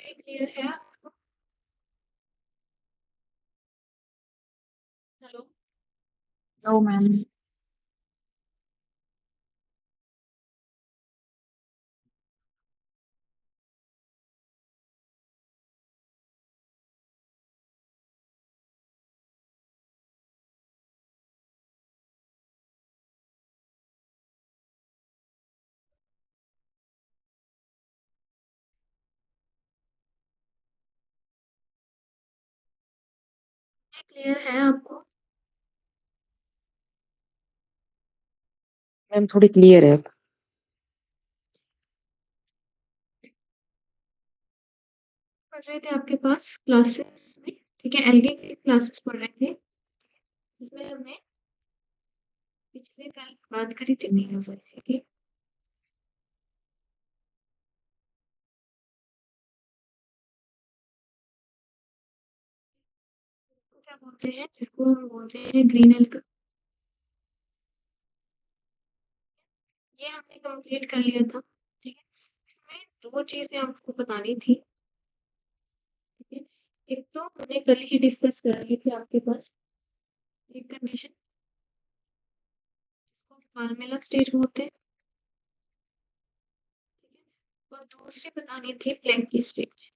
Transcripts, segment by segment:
Clear है आपको? Hello. No ma'am. Clear है आपको? मैम थोड़ी क्लियर है। पढ़ रहे थे आपके पास क्लासेस में, ठीक है, एलडी की क्लासेस पढ़ रहे थे जिसमें हमने पिछले कल बात करी थी यूनिवर्सिटी की। क्या बोलते हैं, जिसको हम बोलते हैं ग्रीन एल्ग, ये हमने कंप्लीट कर लिया था। ठीक है, इसमें दो चीजें आपको बतानी थी। ठीक है, एक तो हमने कल ही डिस्कस कर ली थी आपके पास एक कंडीशन जिसको फार्मूला स्टेज बोलते हैं। ठीक है, और दूसरी बतानी थी प्लैंक की स्टेज।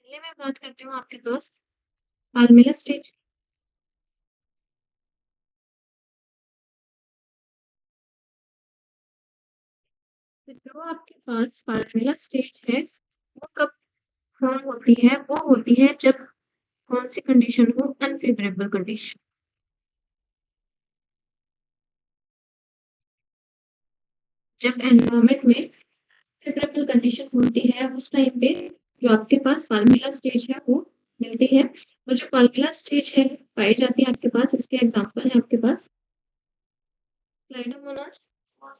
पहले मैं बात करती हूँ आपके पास फार्मूला स्टेज। तो जो आपके पास फार्मूला स्टेज है वो कब फॉर्म होती है, वो होती है जब कौन सी कंडीशन हो, अनफेवरेबल कंडीशन। जब एनवायरमेंट में फेवरेबल कंडीशन होती है उस टाइम पे जो आपके पास फार्मूला स्टेज है वो मिलती है। और जो फार्मूला स्टेज है पाई जाती है आपके पास, इसके एग्जांपल है आपके पास स्लाइडोमोनास और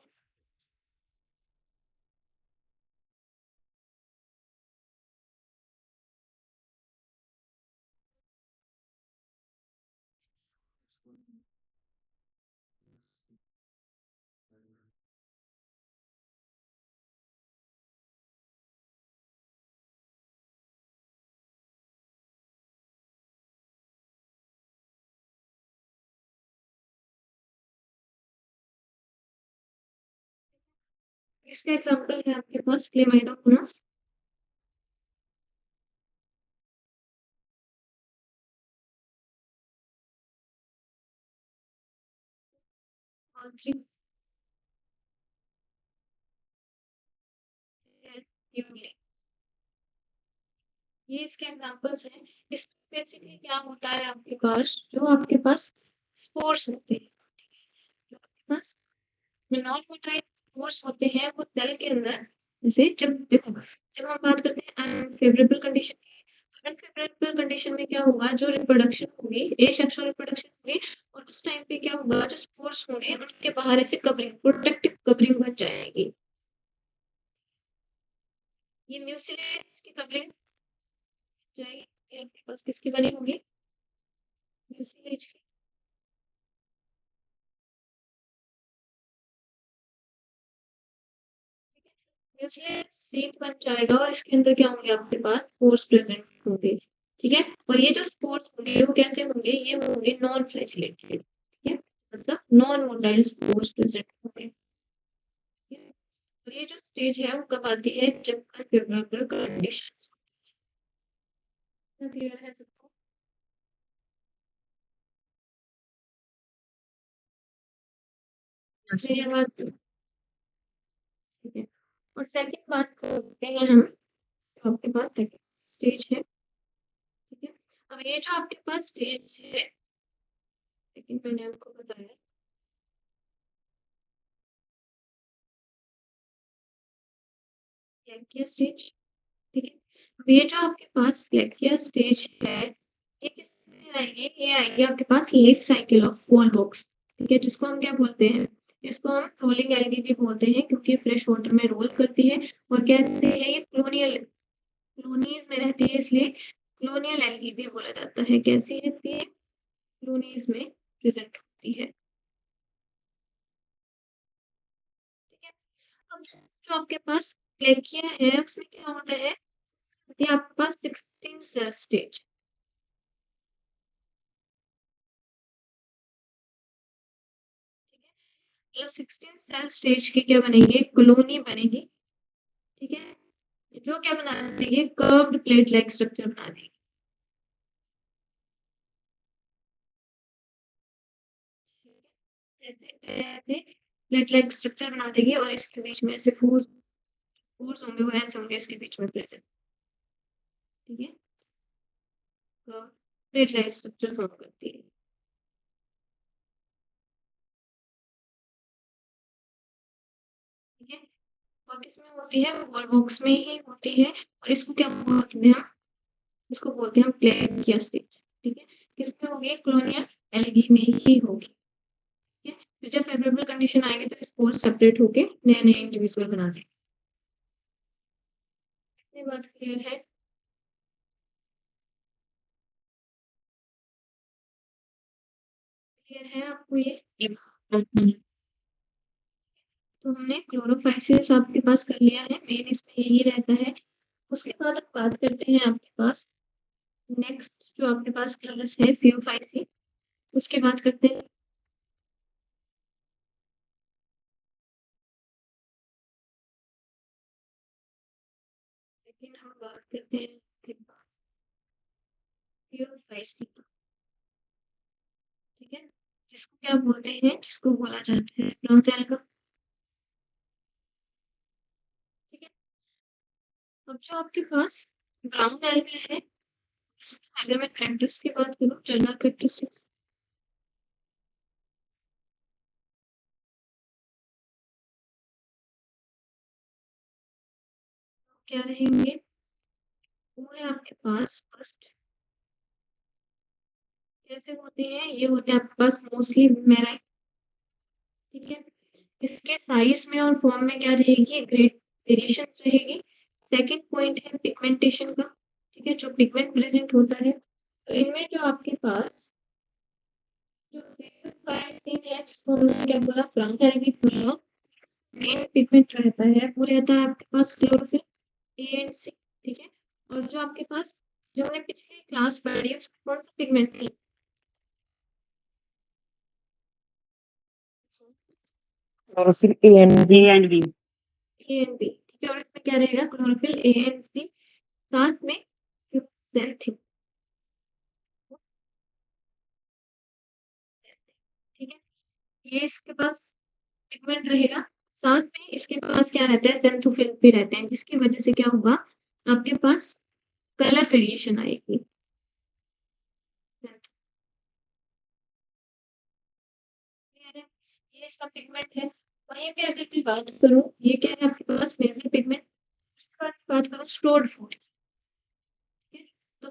इसके एग्जांपल है आपके पास क्लेमाइडोमोनास और ये इसके एग्जांपल्स हैं। इसमें बेसिकली क्या होता है आपके पास, जो आपके पास स्पोर्स होते हैं, जो आपके पास नॉन मोटाइल स्पोर्स होते हैं वो सेल के अंदर, जैसे जब देखो जब हम बात करते हैं अनफेवरेबल कंडीशन, अनफेवरेबल कंडीशन में क्या होगा, जो रिप्रोडक्शन होगी एसेक्सुअल रिप्रोडक्शन होगी, और उस टाइम पे क्या होगा, जो स्पोर्स होंगे उनके बाहर ऐसे कवरिंग, प्रोटेक्टिव कवरिंग बन जाएगी। ये म्यूसिलेज की कवरिंग जाएगी, ये आपके पास किसकी बनी होगी, म्यूसिलेज की। म्यूसिलेज सीट बन जाएगा और इसके अंदर क्या होंगे आपके पास स्पोर्स प्रेजेंट होंगे। ठीक है, और ये जो स्पोर्स होंगे वो कैसे होंगे, ये होंगे नॉन फ्लैजिलेटेड। ठीक है, मतलब नॉन मोटाइल स्पोर्स प्रेजेंट होंगे। ठीक है? और ये जो स्टेज है वो कब आती है, जब अनफेवरेबल कंडीशन। क्लियर है सबको? मेरी आवाज ठीक है। और सेकंड बात करते हैं हम, तो आपके पास सेकंड स्टेज है। ठीक है, अब ये जो आपके पास स्टेज है, लेकिन मैंने आपको बताया ब्लैकिया स्टेज। ठीक है, अब ये जो आपके पास ब्लैकिया स्टेज है ये किसमें आएगी, ये आएगी आपके पास life cycle of volvox. ठीक है, जिसको हम क्या बोलते हैं, इसको हम रोलिंग एल्गी भी बोलते हैं क्योंकि फ्रेश वाटर में रोल करती है। और कैसे है ये क्लोनियल, क्लोनीज में रहती है इसलिए क्लोनियल एल्गी भी बोला जाता है। कैसी रहती है, क्लोनीज में प्रेजेंट होती है। जो आपके पास क्लेकिया है उसमें क्या होता है कि आपके पास 16 सेल स्टेज, मतलब 16 सेल स्टेज की क्या बनेगी, कॉलोनी बनेगी। ठीक है, जो क्या बना देगी, कर्व्ड प्लेट लाइक स्ट्रक्चर बना देगी। ऐसे ऐसे प्लेट लाइक स्ट्रक्चर बना देगी और इसके बीच में ऐसे फोर्स होंगे, वो ऐसे होंगे इसके बीच में प्रेजेंट। ठीक है, तो प्लेट लाइक स्ट्रक्चर फॉर्म करती है। ठीक है, और किसमें होती है, वॉल बॉक्स में ही होती है। और इसको क्या बोलते हैं, इसको बोलते हैं प्लेकिया स्टेज। ठीक है, किसमें होगी, कॉलोनियल एल्गी में ही होगी। ठीक है, तो जब फेवरेबल कंडीशन आएगी तो स्पोर सेपरेट होके नए नए इंडिविजुअल बना देंगे। ये बात क्लियर है। क्लियर है आपको ये? तो हमने क्लोरोफाइसिस आपके पास कर लिया है, मेन इसमें यही रहता है। उसके बाद हम बात करते हैं आपके पास नेक्स्ट जो आपके पास क्लास है फियोफाइसी, उसके बाद करते हैं। सेकंड हम बात करते हैं आपके पास फियोफाइसी। ठीक है, जिसको क्या बोलते हैं, जिसको बोला जाता है ब्राउन का। ठीक है, अब जो आपके पास ब्राउन एल्गा है, इसमें अगर मैं कैरेक्टर्स की बात करूँ, जनरल कैरेक्टरिस्टिक्स क्या रहेंगे, वो है आपके पास फर्स्ट कैसे होते हैं, ये होते हैं आपके पास मोस्टली मेराइन। ठीक है, इसके साइज में और फॉर्म में क्या रहेगी, ग्रेट वेरिएशन रहेगी। सेकंड पॉइंट है पिगमेंटेशन का। ठीक है, जो पिगमेंट प्रेजेंट होता है, तो इनमें जो आपके पास जो सीन है, जिसको हमने क्या बोला, ब्राउन एल्गी बोला, मेन पिगमेंट रहता है, वो रहता है आपके पास क्लोरोफिल ए एंड सी। ठीक है, और जो आपके पास जो हमने पिछली क्लास पढ़ी है उसमें कौन सा पिगमेंट थी, Chlorophyll A and B. A and B. ठीक है, और इसमें क्या रहेगा, क्लोरोफिल ए एंड सी, साथ में xanthine। ठीक है, ये इसके पास पिगमेंट रहेगा, साथ में इसके पास क्या रहता है, xanthophyll भी रहते हैं, जिसकी वजह से क्या होगा, आपके पास कलर वेरिएशन आएगी। क्लियर है, ये इसका पिगमेंट है। वहीं पे अगर मैं बात करूँ, ये क्या है आपके पास मेजर पिगमेंट। उसके बाद बात करूँ स्टोर्ड फूड। ठीक है, तो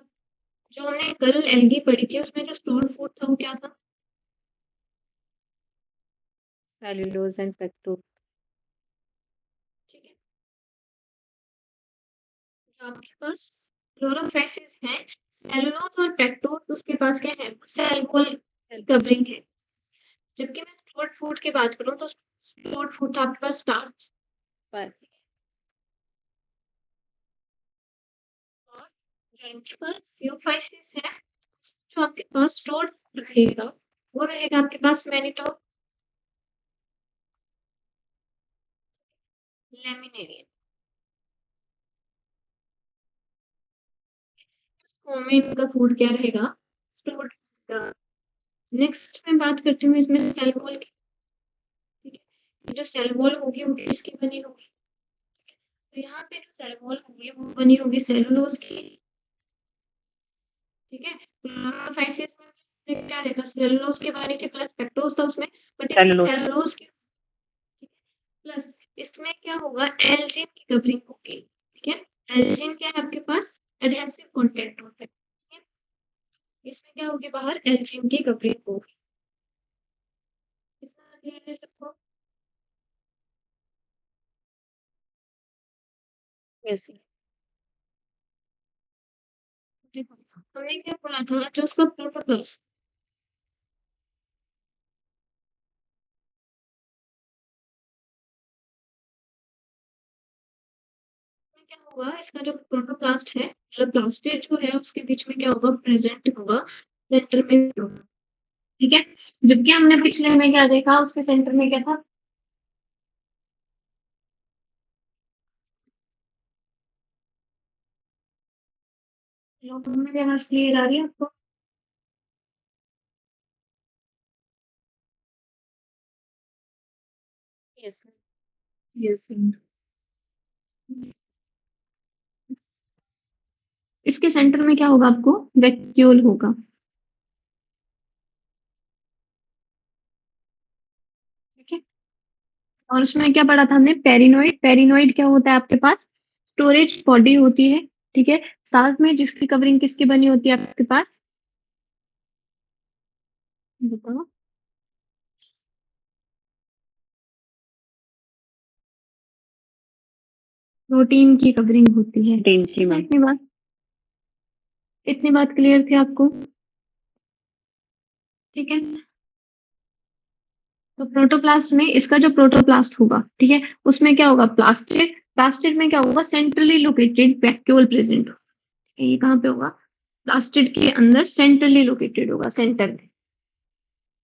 जो हमने कल एल्गी पढ़ी थी उसमें जो स्टोर्ड फूड था वो क्या था, Cellulose and pectose. ठीक है, जो आपके पास क्लोरोफाइसिस है, सेलुलोज और पेक्टोज उसके पास क्या है, सेल वॉल कवरिंग है। जबकि मैं स्टोर्ड फूड की बात करूँ तो स्टोर्ड फूड था आपके पास स्टार्च पर और जो इनके पास फियोफाइसिस है, जो आपके पास स्टोर्ड फूड रहेगा वो रहेगा आपके पास मैनिटोब लैमिनेरियम। इसको में इनका फूड क्या रहेगा, स्टोर्ड फूड। नेक्स्ट मैं बात करती हूँ इसमें सेल वॉल की। ठीक है, जो सेल वॉल होगी वो किसकी बनी होगी, तो यहाँ पे जो सेल वॉल होगी वो बनी होगी सेलुलोज की। ठीक है, क्लोरोफाइसिस में क्या रहेगा, सेलुलोज की बनी थी प्लस पेक्टोज था उसमें, बट Cellulose. सेलुलोज की प्लस इसमें क्या होगा, एल्जिन की कवरिंग होगी। ठीक है, एल्जिन क्या है आपके पास, एडहेसिव कंटेंट होता है। ठीक है, इसमें क्या होगी, बाहर एल्जिन की कवरिंग होगी। कितना क्लियर है सबको? Yes. देखो, हमने क्या बोला था, जो उसका प्रोटोप्लास्ट क्या होगा, इसका जो प्रोटोप्लास्ट है, मतलब प्लास्टिड जो है उसके बीच में क्या होगा, प्रेजेंट होगा, सेंटर में भी होगा। ठीक है, जबकि हमने पिछले में क्या देखा, उसके सेंटर में क्या था, मेरी आवाज क्लियर आ रही है आपको? Yes. Yes. इसके सेंटर में क्या होगा, आपको वैक्यूल होगा। ठीक है, और उसमें क्या पढ़ा था हमने, पेरिनोइड। पेरिनोइड क्या होता है आपके पास, स्टोरेज बॉडी होती है। ठीक है, साथ में जिसकी कवरिंग किसकी बनी होती है आपके पास, बताओ। प्रोटीन की कवरिंग होती है। Parenchyma. इतनी बात क्लियर थी आपको? ठीक है, तो प्रोटोप्लास्ट में इसका जो प्रोटोप्लास्ट होगा, ठीक है, उसमें क्या होगा, प्लास्टिड। प्लास्टिड में क्या होगा, सेंट्रली लोकेटेड वैक्यूल प्रेजेंट। ये कहाँ पे होगा, प्लास्टिड के अंदर सेंट्रली लोकेटेड होगा, सेंटर में।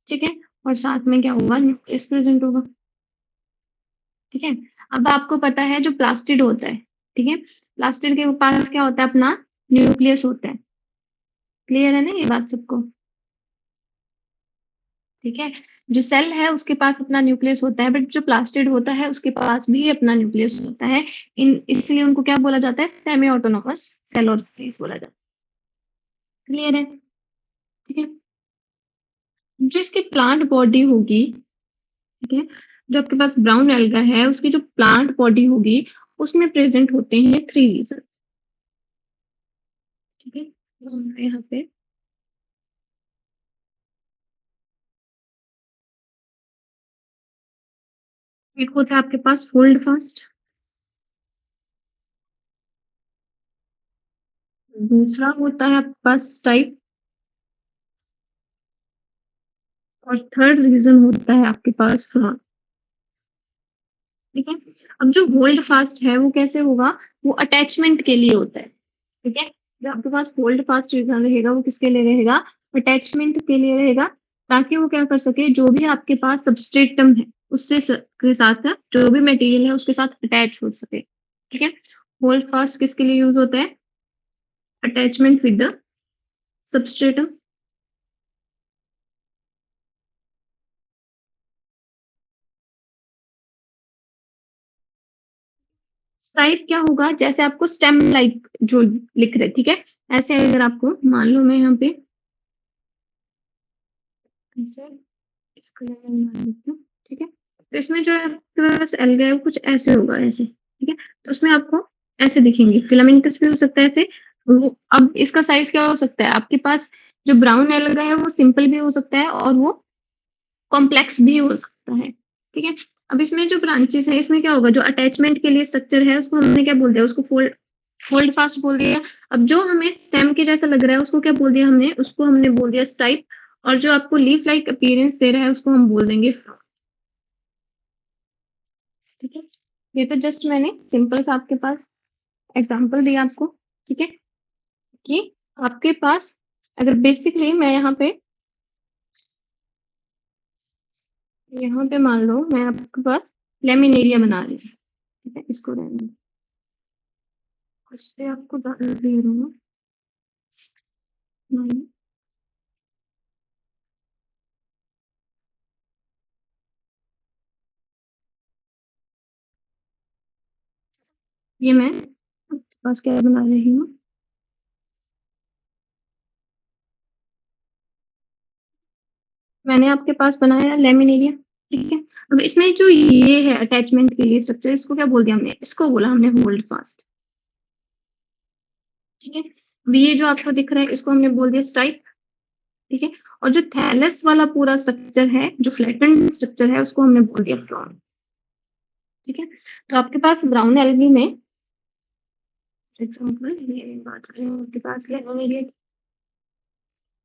ठीक है, और साथ में क्या होगा, न्यूक्लियस प्रेजेंट होगा। ठीक है, अब आपको पता है जो प्लास्टिड होता है, ठीक है, प्लास्टिड के पास क्या होता है, अपना न्यूक्लियस होता है। क्लियर है ना ये बात सबको? ठीक है, जो सेल है उसके पास अपना न्यूक्लियस होता है, बट जो प्लास्टिड होता है उसके पास भी अपना न्यूक्लियस होता है। इन इसलिए उनको क्या बोला जाता है, सेमी ऑटोनोमस सेल ऑर्गेनेल्स बोला जाता है। क्लियर है? ठीक है, जो इसकी प्लांट बॉडी होगी, ठीक है, जो आपके पास ब्राउन एल्गा है उसकी जो प्लांट बॉडी होगी, उसमें प्रेजेंट होते हैं 3 रीजन। ठीक है, तो हमारे यहाँ पे एक होता है आपके पास होल्ड फास्ट, दूसरा होता है आपके पास टाइप, और थर्ड रीजन होता है आपके पास फ्रॉन। ठीक है, अब जो होल्ड फास्ट है वो कैसे होगा, वो अटैचमेंट के लिए होता है। ठीक है, जो आपके पास होल्ड फास्ट रीजन रहेगा वो किसके लिए रहेगा, अटैचमेंट के लिए रहेगा, ताकि वो क्या कर सके, जो भी आपके पास सबस्ट्रेटम है उससे के साथ जो भी मटेरियल है उसके साथ अटैच हो सके। ठीक है, होल्ड फास्ट किसके लिए यूज होता है, attachment with the substratum. Stripe क्या होगा, जैसे आपको स्टेम लाइक जो लिख रहे, ठीक है, ऐसे अगर आपको मान लो मैं यहाँ पे ऐसे इसको मान लेती हूँ। ठीक है, तो इसमें जो है आपके पास एल्गा है वो कुछ ऐसे होगा, ऐसे। ठीक है, तो उसमें आपको ऐसे दिखेंगे, फिलामेंटस भी हो सकता है ऐसे। वो अब इसका साइज क्या हो सकता है, आपके पास जो ब्राउन एल्गा है वो सिंपल भी हो सकता है और वो कॉम्प्लेक्स भी हो सकता है। ठीक है, अब इसमें जो ब्रांचेस है इसमें क्या होगा, जो अटैचमेंट के लिए स्ट्रक्चर है उसको हमने क्या बोल दिया, उसको फोल्ड होल्ड फास्ट बोल दिया। अब जो हमें स्टेम के जैसा लग रहा है उसको क्या बोल दिया हमने, उसको हमने बोल दिया स्टाइप। और जो आपको लीफ लाइक अपीयरेंस दे रहा है उसको हम बोल देंगे फ्रॉन। ठीक है, ये तो जस्ट मैंने सिंपल सा आपके पास एग्जांपल दिया आपको। ठीक है, कि आपके पास अगर बेसिकली मैं यहाँ पे मान लो मैं आपके पास लेमिनेरिया बना रही हूँ। ठीक है, इसको रहने दो, उससे आपको ज्यादा क्लियर होगा। हम्म, ये मैं आपके पास क्या बना रही हूँ, मैंने आपके पास बनाया लेमिनेरिया। ठीक है, अब इसमें जो ये है अटैचमेंट के लिए स्ट्रक्चर, इसको क्या बोल दिया हमने, इसको बोला हमने होल्ड फास्ट। ठीक है, अब ये जो आपको दिख रहा है इसको हमने बोल दिया स्टाइप। ठीक है, और जो थैलस वाला पूरा स्ट्रक्चर है, जो फ्लैटेंड स्ट्रक्चर है, उसको हमने बोल दिया फ्रॉन। ठीक है, तो आपके पास ब्राउन एल्गी में एग्जांपल ये बात करें, आपके पास लेमिनेरिया।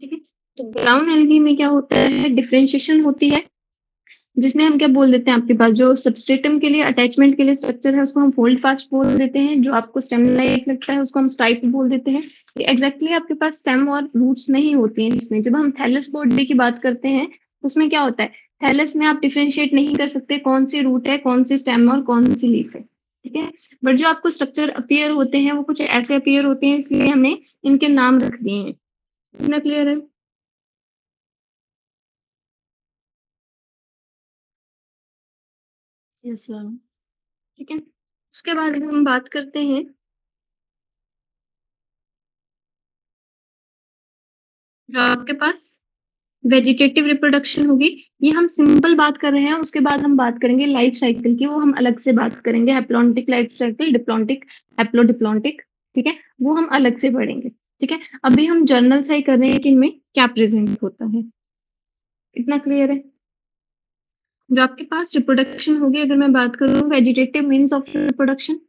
ठीक है, तो ब्राउन एल्गी में क्या होता है, डिफरेंशिएशन होती है। जिसमें हम क्या बोल देते हैं आपके पास जो सबस्ट्रेटम के लिए अटैचमेंट के लिए स्ट्रक्चर है उसको हम फोल्ड फास्ट बोल देते हैं, जो आपको स्टेम लाइक लगता है उसको हम स्टाइप बोल देते हैं। एग्जैक्टली आपके पास स्टेम और रूट्स नहीं होती हैं इसमें। जब हम थैलस बॉडी की बात करते हैं उसमें क्या होता है, थैलस में आप डिफरेंशिएट नहीं कर सकते कौन सी रूट है, कौन सी स्टेम और कौन सी लीफ है, ठीक है। बट जो आपको स्ट्रक्चर अपीयर होते हैं वो कुछ ऐसे अपीयर होते हैं, इसलिए हमने इनके नाम रख दिए हैं। इतना क्लियर है? Yes, ma'am. ठीक है। उसके बाद अगर हम बात करते हैं जो आपके पास वेजिटेटिव रिप्रोडक्शन होगी, ये हम सिंपल बात कर रहे हैं। उसके बाद हम बात करेंगे लाइफ साइकिल की, वो हम अलग से बात करेंगे। Haplontic life cycle, diplontic, haplodiplontic, ठीक है, वो हम अलग से पढ़ेंगे। ठीक है, अभी हम जर्नल से ही कर रहे हैं कि इनमें क्या प्रेजेंट होता है। इतना क्लियर है? जो आपके पास रिप्रोडक्शन होगी, अगर मैं बात करूँ वेजिटेटिव मीन्स ऑफ रिप्रोडक्शन,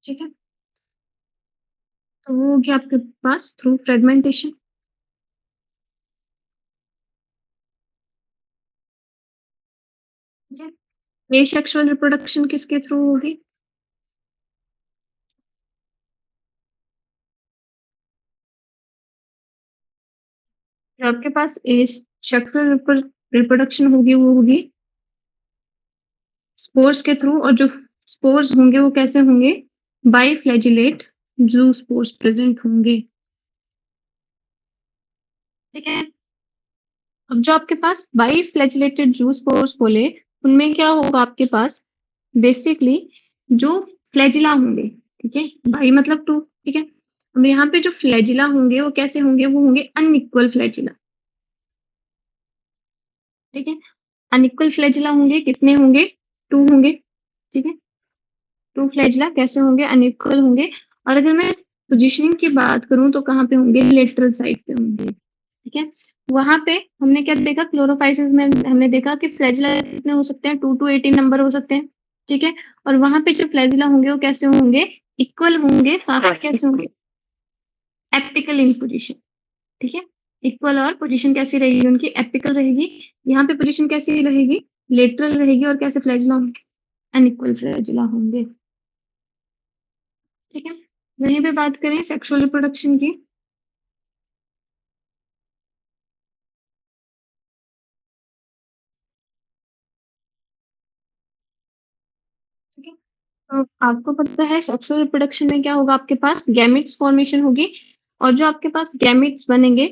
ठीक है, तो वो होगी आपके पास थ्रू फ्रेगमेंटेशन। ठीक है, एसेक्सुअल रिप्रोडक्शन किसके थ्रू होगी? जो आपके पास एसेक्सुअल रिप्रोडक्शन होगी वो होगी स्पोर्स के थ्रू। और जो स्पोर्स होंगे वो कैसे होंगे? बाइफ्लैजिलेट जू स्पोर्स प्रेजेंट होंगे। ठीक है, अब जो आपके पास बाइफ्लैजिलेटेड जू स्पोर्स बोले, उनमें क्या होगा आपके पास? बेसिकली जो फ्लैजिला होंगे, ठीक है, बाई मतलब टू, ठीक है। अब यहाँ पे जो फ्लैजिला होंगे वो कैसे होंगे? वो होंगे अनइक्वल फ्लैजिला, ठीक है। अनइक्वल फ्लैजिला होंगे, कितने होंगे? टू होंगे, ठीक है। टू फ्लैजिला कैसे होंगे? अनइक्वल होंगे। और अगर मैं पोजीशनिंग की बात करूं तो कहाँ पे होंगे? लेटरल साइड पे होंगे, ठीक है। वहां पे हमने क्या देखा, क्लोरोफाइसिस में हमने देखा कि फ्लैजिला कितने हो सकते हैं? 2 to 18 नंबर हो सकते हैं, ठीक है। और वहां पे जो फ्लैजिला होंगे वो कैसे होंगे? इक्वल होंगे, साथ में कैसे होंगे? एपिकल इन पोजीशन, ठीक है। इक्वल और पोजीशन कैसी रहेगी उनकी? एपिकल रहेगी। यहाँ पे पोजीशन कैसी रहेगी? लेटरल रहेगी। और कैसे फ्लैजिला होंगे? अनइक्वल फ्लैजिला होंगे, ठीक है। वहीं पे बात करें सेक्सुअल रिप्रोडक्शन की, ठीक है। तो आपको पता है सेक्सुअल रिप्रोडक्शन में क्या होगा? आपके पास गैमेट्स फॉर्मेशन होगी। और जो आपके पास गैमेट्स बनेंगे,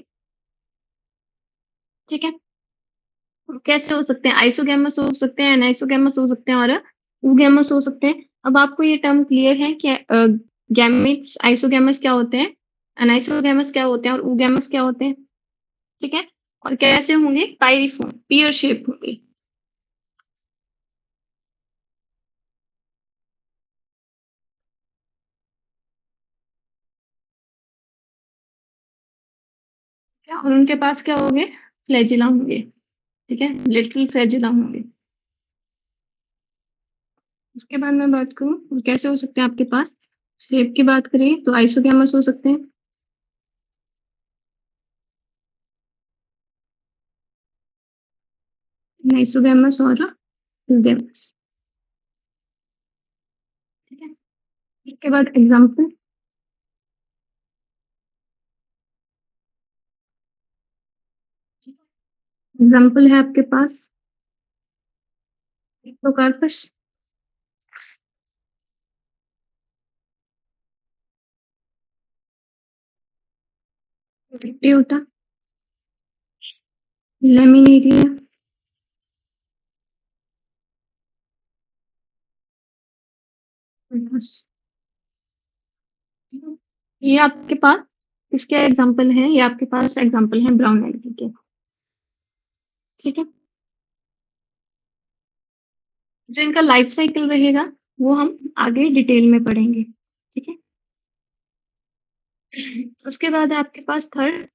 ठीक है, वो कैसे हो सकते हैं? आइसोगैमस हो सकते हैं, एनाइसोगैमस हो सकते हैं और ऊगैमस हो सकते हैं। अब आपको ये टर्म क्लियर है कि गैमेट्स आइसोगैमस क्या होते हैं, एनाइसोगैमस क्या होते हैं और ऊगैमस क्या होते हैं, ठीक है। और कैसे होंगे? पाइरिफॉर्म, पीयर शेप होंगे। क्या? और उनके पास क्या होंगे? फ्लैजिला होंगे, ठीक है, लिटिल फ्लैजिला होंगे। उसके बाद मैं बात करूँ और कैसे हो सकते हैं आपके पास, शेप की बात करें तो आइसोगैमस हो सकते हैं, आइसोगैमस और यूगैमस, ठीक है। उसके बाद एग्जाम्पल, एग्जाम्पल है आपके पास हिप्पोकार्पस, टियोटा, लेमिनेरिया, बस। ये आपके पास इसके एग्जाम्पल हैं, ये आपके पास एग्जाम्पल हैं ब्राउन एल्गी के, ठीक है। जो इनका लाइफ साइकिल रहेगा वो हम आगे डिटेल में पढ़ेंगे, ठीक है। उसके बाद है आपके पास थर्ड,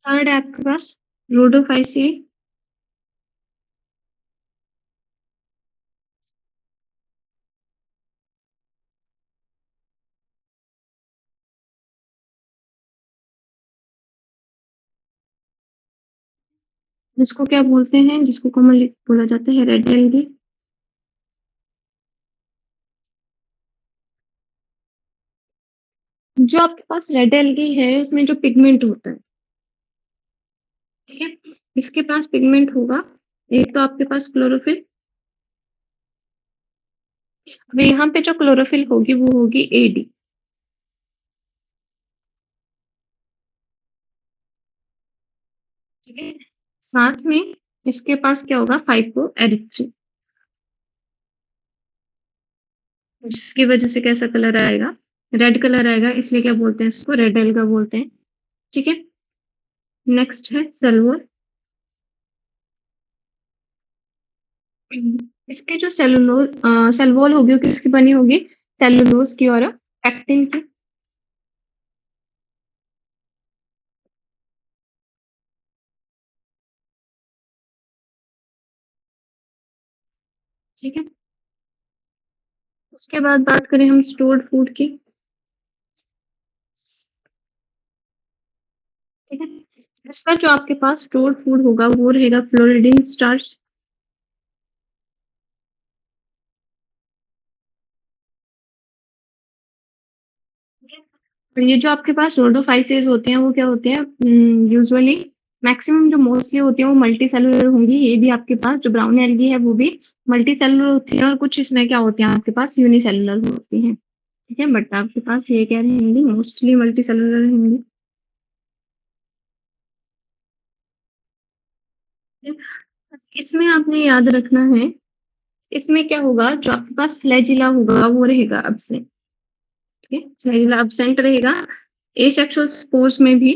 थर्ड है आपके पास रोडोफाइसिए, जिसको क्या बोलते हैं, जिसको कॉमनली बोला जाता है रेड एल्गी। जो आपके पास रेड एल्गी है उसमें जो पिगमेंट होता है, ठीक है, इसके पास पिगमेंट होगा। एक तो आपके पास क्लोरोफिल, अब यहाँ पे जो क्लोरोफिल होगी वो होगी एडी, ठीक है। साथ में इसके पास क्या होगा, फाइको एरिथ्री, जिसकी वजह से कैसा कलर आएगा, रेड कलर आएगा, इसलिए क्या बोलते हैं इसको, रेड एल्गा बोलते हैं, ठीक है। नेक्स्ट है सेलुलोज। इसके जो सेलुलोज सेल होगी वो किसकी बनी होगी, सेलुलोज की और एक्टिन की, ठीक है। उसके बाद बात करें हम स्टोर्ड फूड की, ठीक है। इसका जो आपके पास स्टोर्ड फूड होगा वो रहेगा फ्लोरिडीन स्टार्च, और ये जो आपके पास रोडोफाइसेस होते हैं वो क्या होते हैं, यूजुअली मैक्सिमम जो मोस्टली होती है वो मल्टी सेलुलर होंगी। ये भी आपके पास जो ब्राउन एल्गी है वो भी मल्टी सेलुलर होती है, और कुछ इसमें क्या होती है आपके पास यूनिसेलुलर होती हैं, ठीक है। बट आपके पास ये क्या रहेंगी, मोस्टली मल्टी सेलुलर रहेंगी, ठीक है? इसमें आपने याद रखना है, इसमें क्या होगा, जो आपके पास फ्लैजिला होगा वो रहेगा absent, ठीक है, फ्लैजिला absent रहेगा, एसेक्सुअल स्पोर्स में भी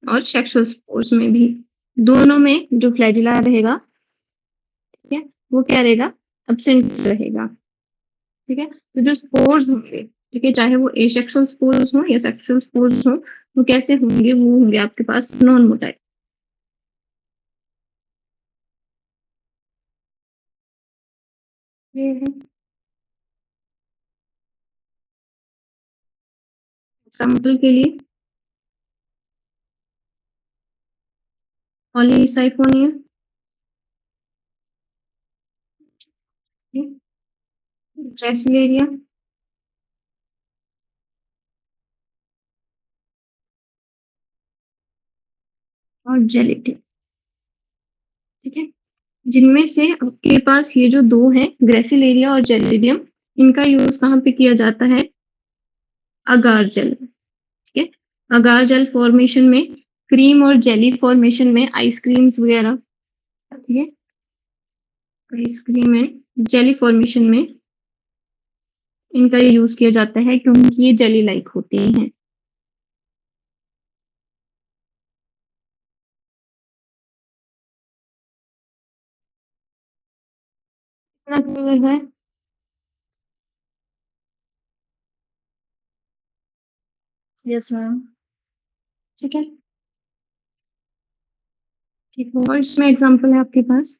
और सेक्सुअल स्पोर्स में भी, दोनों में जो फ्लैजिला रहेगा, ठीक है, वो क्या रहेगा, absent रहेगा, ठीक है। तो जो स्पोर्स होंगे, ठीक है, चाहे वो एसेक्सुअल स्पोर्स हो या सेक्सुअल स्पोर्स हो, वो कैसे होंगे, वो होंगे आपके पास नॉन मोटाइल। ये है एग्जाम्पल के लिए पॉलीसाइफोनिया, ड्रेसिलेरिया और जेलिटिन, ठीक है। जिनमें से आपके पास ये जो दो हैं, ग्रेसिलेरिया और जेलिडियम, इनका यूज कहाँ पे किया जाता है, अगार जेल, ठीक है। अगार जेल फॉर्मेशन में, क्रीम और जेली फॉर्मेशन में, आइसक्रीम्स वगैरह, ठीक है, आइसक्रीम एंड जेली फॉर्मेशन में इनका ये यूज किया जाता है क्योंकि ये जेली लाइक होते हैं। इतना क्लियर है, Yes, ma'am. ठीक है, ठीक है। और इसमें एग्जांपल है आपके पास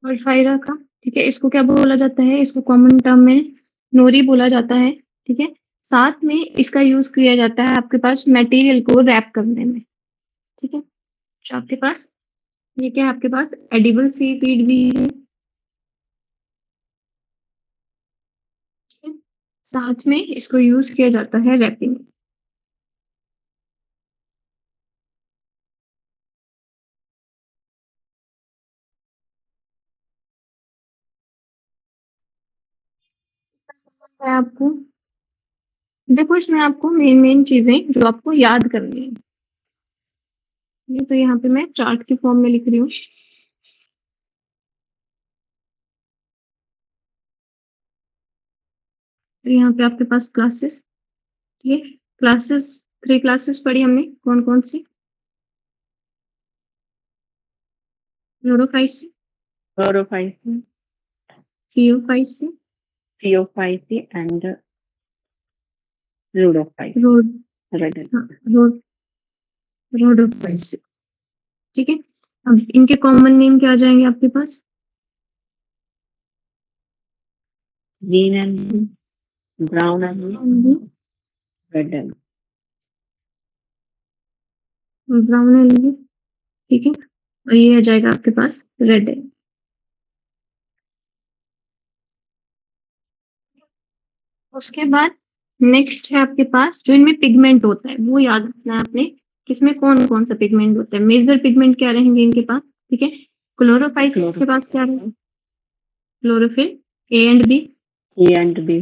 अल्फाइरा का, ठीक है, इसको क्या बोला जाता है, इसको कॉमन टर्म में नोरी बोला जाता है, ठीक है। साथ में इसका यूज किया जाता है आपके पास मटेरियल को रैप करने में, ठीक है। जो आपके पास ये क्या है, आपके पास एडिबल सीवीड भी है, ठीक है? साथ में इसको यूज किया जाता है रैपिंग। है आपको, देखो इसमें आपको मेन मेन चीजें जो आपको याद करनी है, ये तो यहाँ पे मैं चार्ट की फॉर्म में लिख रही हूँ, और यहाँ पे आपके पास क्लासेस, ठीक है। क्लासेस, 3 क्लासेस पढ़ी हमने, कौन कौन सी, न्यूरोफाइसी, Chlorophyll, Phaeophyceae, Pheophyte, and Rhodophyte. Road, Rhodophyte. हाँ, रोडोफाइसी, ठीक है। अब इनके कॉमन नेम क्या आ जाएंगे आपके पास, Green and brown and हाँ, रेड एल, ब्राउन एलगी, ठीक है, और ये आ जाएगा आपके पास रेड एल। उसके बाद नेक्स्ट है आपके पास जो इनमें पिगमेंट होता है, वो याद रखना है आपने, किसमें कौन कौन सा पिगमेंट होता है। मेजर पिगमेंट क्या रहेंगे इनके पास, ठीक है, क्लोरोफाइसिस के पास क्या रहेगा, chlorophyll A and B, A and B,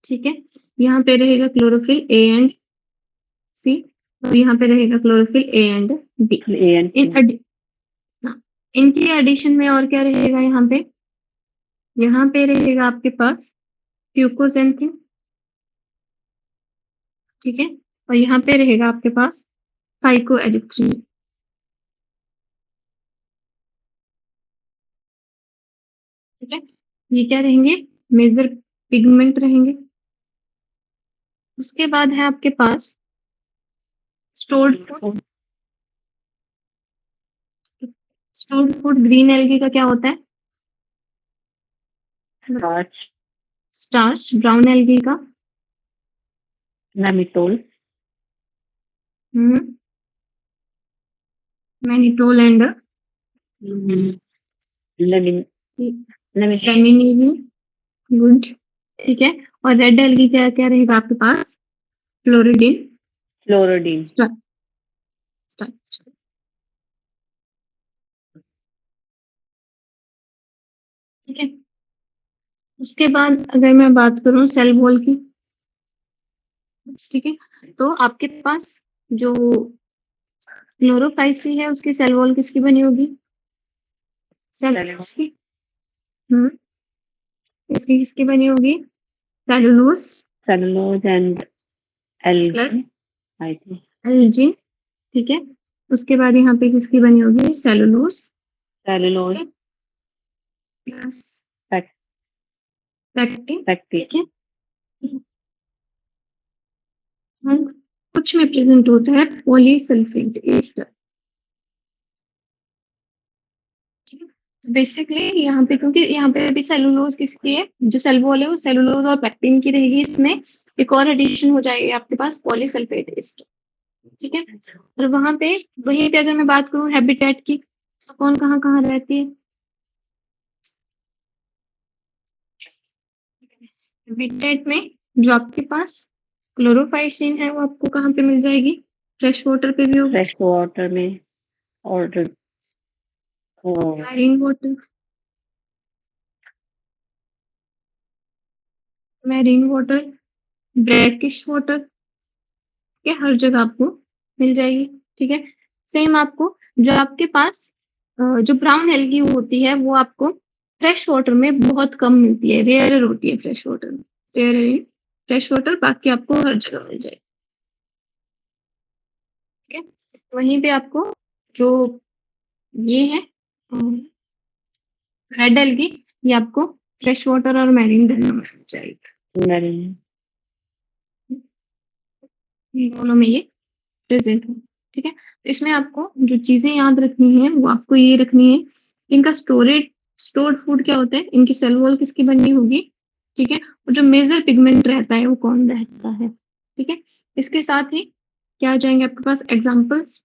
ठीक है, यहाँ पे रहेगा क्लोरोफिल ए एंड सी, और यहाँ पे रहेगा chlorophyll A and D. A and इनकी एडिशन में और क्या रहेगा, यहाँ पे रहेगा आपके पास फ्यूकोजेंथिन, ठीक है, और यहाँ पे रहेगा आपके पास फाइकोएरिथ्रिन, ठीक है, ये क्या रहेंगे, मेजर पिगमेंट रहेंगे। उसके बाद है आपके पास stored food. Stored food green algae का क्या होता है, स्टार्च, स्टार्च। ब्राउन एल्गी का mannitol, mannitol and lamin, laminarin, good, ठीक है, और रेड एल्गी क्या क्या रहेगा आपके पास, फ्लोरिडिन, फ्लोरिडीन, ठीक है। उसके बाद अगर मैं बात करूं सेल वॉल की, ठीक है, तो आपके पास जो क्लोरोफाइसी है उसकी सेल वॉल किसकी बनी होगी, सेलुलोज की, इसकी किसकी बनी होगी, cellulose cellulose and plus algae, I think Elgin, ठीक है, उसके बाद यहाँ पे किसकी बनी होगी, cellulose cellulose plus pectin, pectin, pectin, ठीक है, कुछ में प्रेजेंट होता है पॉलीसल्फेट एस्टर, बेसिकली यहाँ पे, क्योंकि यहाँ पे भी सेलुलोज किसकी है, जो सेल वॉल है वो सेलुलोज और पैक्टिन की रहेगी, इसमें एक और एडिशन हो जाएगी आपके पास पॉलीसल्फेट एस्टर, ठीक है, और वहां पे वहीं पे अगर मैं बात करूँ हैबिटेट की, तो कौन कहाँ कहाँ रहती है, हैबिटेट में जो आपके पास क्लोरोफाइसिन है वो आपको कहाँ पे मिल जाएगी, फ्रेश वाटर पे भी होगी, फ्रेश वाटर में, और marine water, marine water, brackish water के हर जगह आपको मिल जाएगी, ठीक है। सेम आपको जो आपके पास जो ब्राउन एल्गी होती है वो आपको फ्रेश वाटर में बहुत कम मिलती है, रेयर होती है फ्रेश वाटर में, रेयर फ्रेश वाटर, बाकी आपको हर जगह मिल जाएगी, ठीक है। वहीं पे आपको जो ये है रेड एल्गी, ये आपको फ्रेश वाटर और मैरीन दोनों में मिल जाएगी, मैरीन, दोनों में ये प्रेजेंट है, ठीक है। तो इसमें आपको जो चीजें याद रखनी है वो आपको ये रखनी है, इनका स्टोर्ड फूड क्या होता है, इनकी सेल वॉल किसकी बनी होगी, ठीक है, और जो मेजर पिगमेंट रहता है वो कौन रहता है, ठीक है। इसके साथ ही क्या आ जाएंगे आपके पास एग्जांपल्स,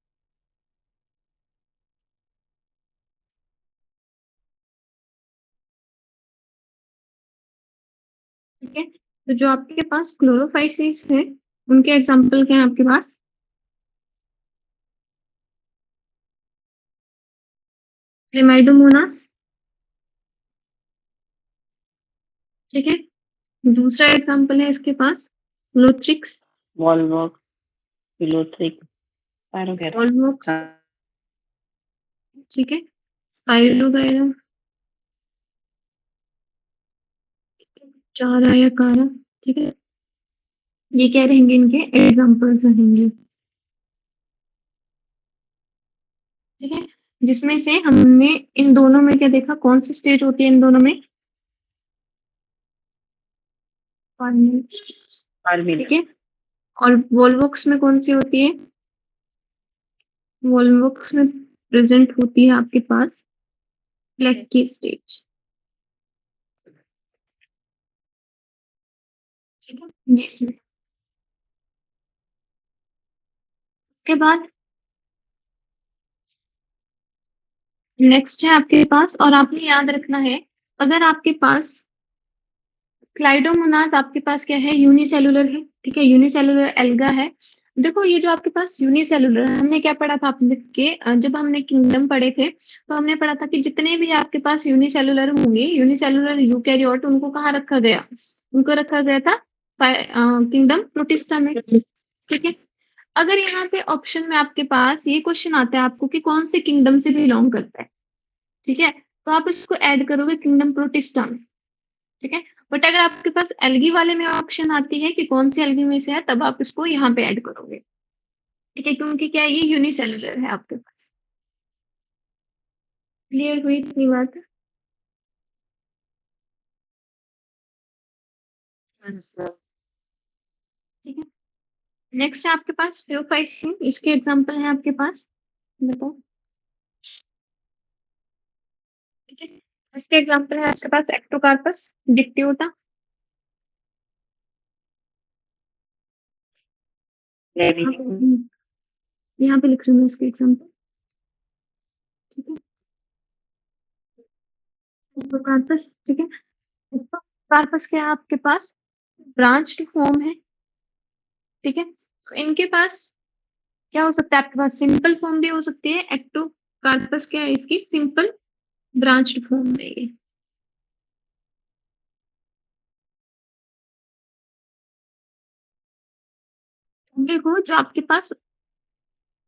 ठीक है, तो जो आपके पास क्लोरोफाइसिस है उनके एग्जांपल क्या है आपके पास, क्लेमाइडोमोनास, ठीक है, दूसरा एग्जांपल है इसके पास लोथ्रिक्स, वॉलवॉक, फिलोथ्रिक, पैरोगैरा, वॉलवॉक्स, ठीक है, स्पाइरोगाइरा, चारा या कारा, ठीक है, ये क्या रहेंगे, इनके एग्जांपल्स रहेंगे, ठीक है, जिसमें से हमने इन दोनों में क्या देखा, कौन सी स्टेज होती है इन दोनों में, पार्मिल, ठीक है, और वॉलवॉक्स में कौन सी होती है, वॉलवॉक्स में प्रेजेंट होती है आपके पास ब्लैक की स्टेज, ठीक है, yes, के बाद नेक्स्ट है आपके पास, और आपने याद रखना है, अगर आपके पास क्लाइडोमोनास आपके पास क्या है, यूनिसेलुलर है, ठीक है, यूनिसेलुलर एल्गा है। देखो ये जो आपके पास यूनिसेलुलर, हमने क्या पढ़ा था आपने के जब हमने किंगडम पढ़े थे, तो हमने पढ़ा था कि जितने भी आपके पास यूनिसेलुलर होंगे, यूनिसेलुलर यूकैरियोट, उनको कहाँ रखा गया, उनको रखा गया था किंगडम प्रोटिस्टा में, ठीक है। अगर यहाँ पे ऑप्शन में आपके पास ये क्वेश्चन आता है आपको कि कौन से किंगडम से बिलोंग करता है, ठीक है, तो आप इसको ऐड करोगे किंगडम प्रोटिस्टा में, ठीक है। बट अगर आपके पास एल्गी वाले में ऑप्शन आती है कि कौन सी एल्गी में से है, तब आप इसको यहाँ पे ऐड करोगे, ठीक है, क्योंकि क्या है, ये यूनिसेलुलर है आपके पास। क्लियर हुई इतनी बात? ठीक है। नेक्स्ट है आपके पास फेओफाइसीन, इसके एग्जांपल है आपके पास, बताओ, ठीक है। इसके एग्जांपल है आपके पास एक्टोकार्पस, डिक्टियोटा, यहाँ पे लिख रही हूँ इसके एग्जांपल, ठीक है। एक्टोकार्पस, ठीक है। एक्टोकार्पस क्या है आपके पास, ब्रांच्ड फॉर्म है, ठीक है। तो इनके पास क्या हो सकता है, आपके पास सिंपल फॉर्म भी हो सकती है, एक्टोकार्पस क्या है, इसकी सिंपल ब्रांच्ड फॉर्म है ये। देखो जो आपके पास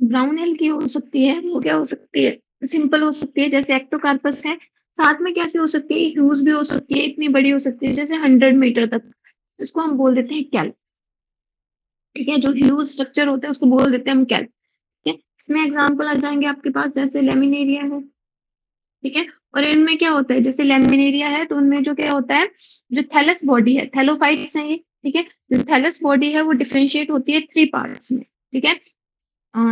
ब्राउन एल की हो सकती है, वो क्या हो सकती है, सिंपल हो सकती है, जैसे एक्टोकार्पस है। साथ में कैसे हो सकती है, ह्यूज भी हो सकती है, इतनी बड़ी हो सकती है जैसे 100 मीटर तक, इसको हम बोल देते हैं कैल, ठीक है। जो ह्यूज स्ट्रक्चर होते हैं उसको बोल देते हैं हम कैल, ठीक है। इसमें एग्जाम्पल आ जाएंगे आपके पास, जैसे लेमिनेरिया है, ठीक है। और इनमें क्या होता है, जैसे लेमिनेरिया है तो उनमें जो क्या होता है, जो थैलस बॉडी है, थैलोफाइट्स हैं ये, ठीक है। जो थैलस बॉडी है वो डिफरेंशिएट होती है 3 पार्ट्स में, ठीक है।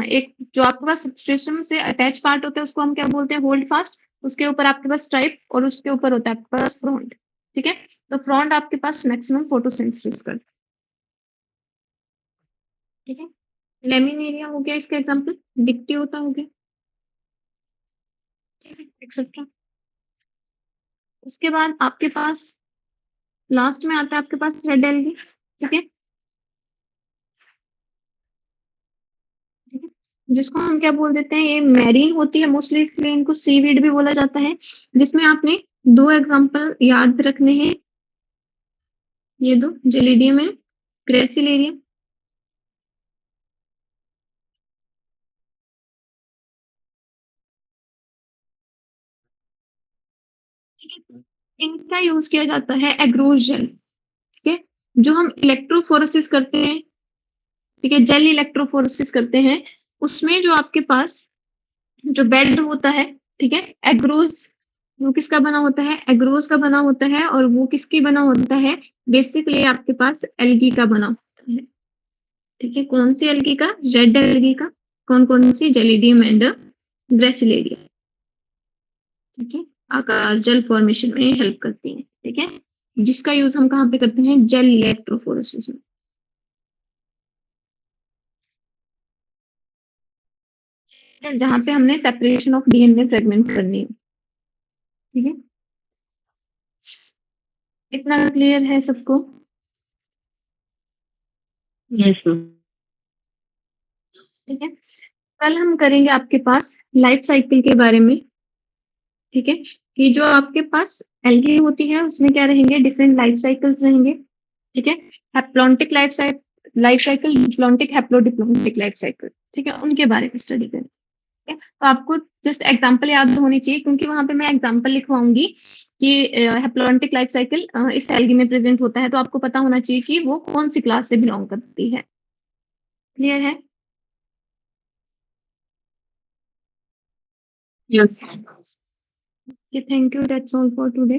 एक जो आपके पास सबस्ट्रेटम से अटैच पार्ट होता है उसको हम क्या बोलते हैं, होल्ड फास्ट, उसके ऊपर आपके पास स्ट्राइप, और उसके ऊपर होता है आपके पास फ्रंट, ठीक है। तो फ्रंट आपके पास मैक्सिमम फोटोसिंथेसिस करता है, ठीक है। लेमिनेरिया हो गया इसका एग्जांपल, डिक्टियोटा हो गया, ठीक है, एक्सेट्रा। उसके बाद आपके पास लास्ट में आता है आपके पास रेड एल्गी, ठीक है, ठीक है। जिसको हम क्या बोल देते हैं, ये मैरीन होती है मोस्टली, इसलिए इनको सीवीड भी बोला जाता है। जिसमें आपने 2 एग्जांपल याद रखने हैं, ये दो, जेलिडियम है, ग्रेसिलेरिया, ठीक है। इनका यूज किया जाता है एग्रोस जेल, ठीक है। जो हम इलेक्ट्रोफोरेसिस करते हैं, ठीक है, जेल इलेक्ट्रोफोरेसिस करते हैं, उसमें जो आपके पास जो बेड होता है, ठीक है, एग्रोस, वो किसका बना होता है, एग्रोस का बना होता है, और वो किसकी बना होता है, बेसिकली आपके पास एल्गी का बना होता है, ठीक है। कौन सी एल्गी का, रेड एल्गी का, कौन कौन सी, जेलिडियम एंड ग्रेसिलेरिया, ठीक है। आकार जेल फॉर्मेशन में हेल्प करती हैं, ठीक है। जिसका यूज हम कहाँ पे करते हैं, जेल इलेक्ट्रोफोरेसिस में, जहाँ पे हमने सेपरेशन ऑफ डीएनए फ्रेगमेंट करनी है, ठीक है। इतना क्लियर है सबको? Yes, ma'am. ठीक है। कल हम करेंगे आपके पास लाइफ साइकिल के बारे में, ठीक है, कि जो आपके पास एल्गी होती है उसमें क्या रहेंगे, डिफरेंट लाइफ साइकिल्स रहेंगे, ठीक है। Haplontic life cycle, diplontic, haplodiplontic life cycle, ठीक है, उनके बारे में स्टडी करें, ठीक है। तो आपको जस्ट एग्जांपल याद होनी चाहिए, क्योंकि वहां पे मैं एग्जांपल लिखवाऊंगी कि हैप्लॉन्टिक लाइफ साइकिल इस एल्गी में प्रेजेंट होता है, तो आपको पता होना चाहिए कि वो कौन सी क्लास से बिलोंग करती है। क्लियर है? Yes. Thank you, that's all for today.